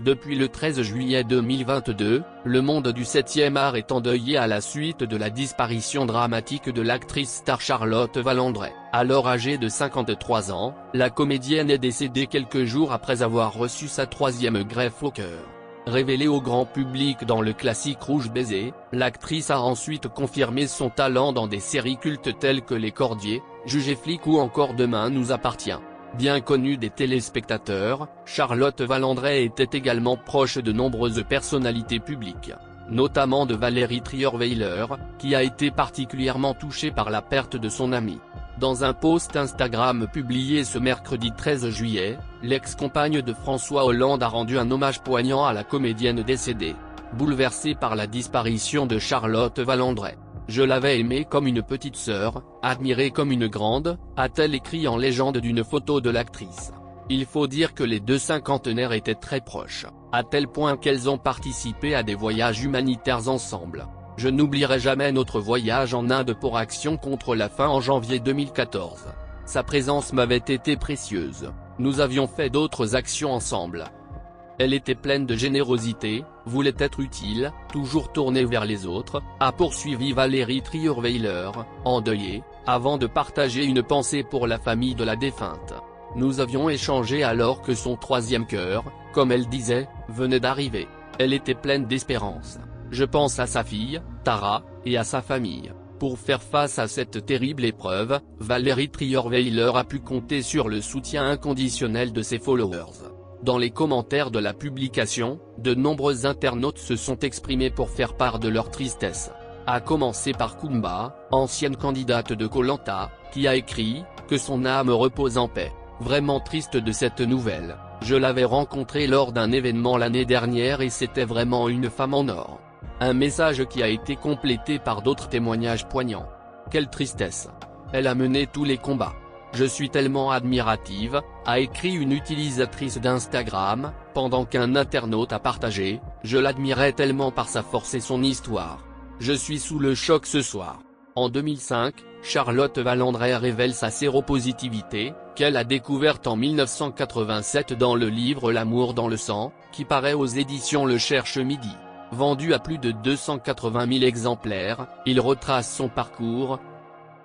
Depuis le 13 juillet 2022, le monde du 7e art est endeuillé à la suite de la disparition dramatique de l'actrice star Charlotte Valandrey. Alors âgée de 53 ans, la comédienne est décédée quelques jours après avoir reçu sa 3e greffe au cœur. Révélée au grand public dans le classique Rouge Baiser, l'actrice a ensuite confirmé son talent dans des séries cultes telles que Les Cordiers, Juge et flic ou encore Demain nous appartient. Bien connue des téléspectateurs, Charlotte Valandrey était également proche de nombreuses personnalités publiques, notamment de Valérie Trierweiler, qui a été particulièrement touchée par la perte de son amie. Dans un post Instagram publié ce mercredi 13 juillet, l'ex-compagne de François Hollande a rendu un hommage poignant à la comédienne décédée, bouleversée par la disparition de Charlotte Valandrey. « Je l'avais aimée comme une petite sœur, admirée comme une grande », a-t-elle écrit en légende d'une photo de l'actrice. Il faut dire que les deux cinquantenaires étaient très proches, à tel point qu'elles ont participé à des voyages humanitaires ensemble. Je n'oublierai jamais notre voyage en Inde pour Action contre la faim en janvier 2014. Sa présence m'avait été précieuse. Nous avions fait d'autres actions ensemble. Elle était pleine de générosité, voulait être utile, toujours tournée vers les autres, a poursuivi Valérie Trierweiler, endeuillée, avant de partager une pensée pour la famille de la défunte. Nous avions échangé alors que son 3e cœur, comme elle disait, venait d'arriver. Elle était pleine d'espérance. Je pense à sa fille, Tara, et à sa famille. Pour faire face à cette terrible épreuve, Valérie Trierweiler a pu compter sur le soutien inconditionnel de ses followers. Dans les commentaires de la publication, de nombreux internautes se sont exprimés pour faire part de leur tristesse. À commencer par Kumba, ancienne candidate de Koh Lanta, qui a écrit « Que son âme repose en paix ». Vraiment triste de cette nouvelle. Je l'avais rencontrée lors d'un événement l'année dernière et c'était vraiment une femme en or. Un message qui a été complété par d'autres témoignages poignants. Quelle tristesse. Elle a mené tous les combats. Je suis tellement admirative, a écrit une utilisatrice d'Instagram, pendant qu'un internaute a partagé « Je l'admirais tellement par sa force et son histoire. Je suis sous le choc ce soir ». En 2005, Charlotte Valandrey révèle sa séropositivité, qu'elle a découverte en 1987 dans le livre L'amour dans le sang, qui paraît aux éditions Le Cherche Midi. Vendu à plus de 280 000 exemplaires, il retrace son parcours,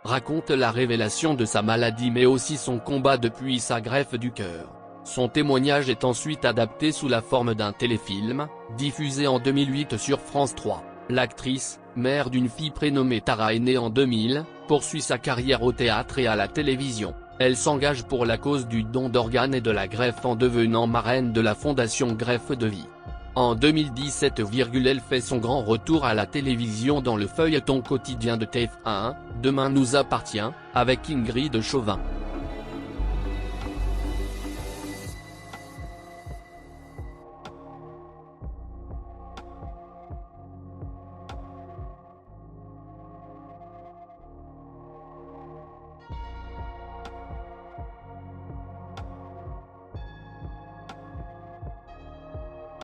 raconte la révélation de sa maladie mais aussi son combat depuis sa greffe du cœur. Son témoignage est ensuite adapté sous la forme d'un téléfilm, diffusé en 2008 sur France 3. L'actrice, mère d'une fille prénommée Tara et née en 2000, poursuit sa carrière au théâtre et à la télévision. Elle s'engage pour la cause du don d'organes et de la greffe en devenant marraine de la fondation Greffe de Vie. En 2017, elle fait son grand retour à la télévision dans le feuilleton quotidien de TF1, Demain nous appartient, avec Ingrid Chauvin.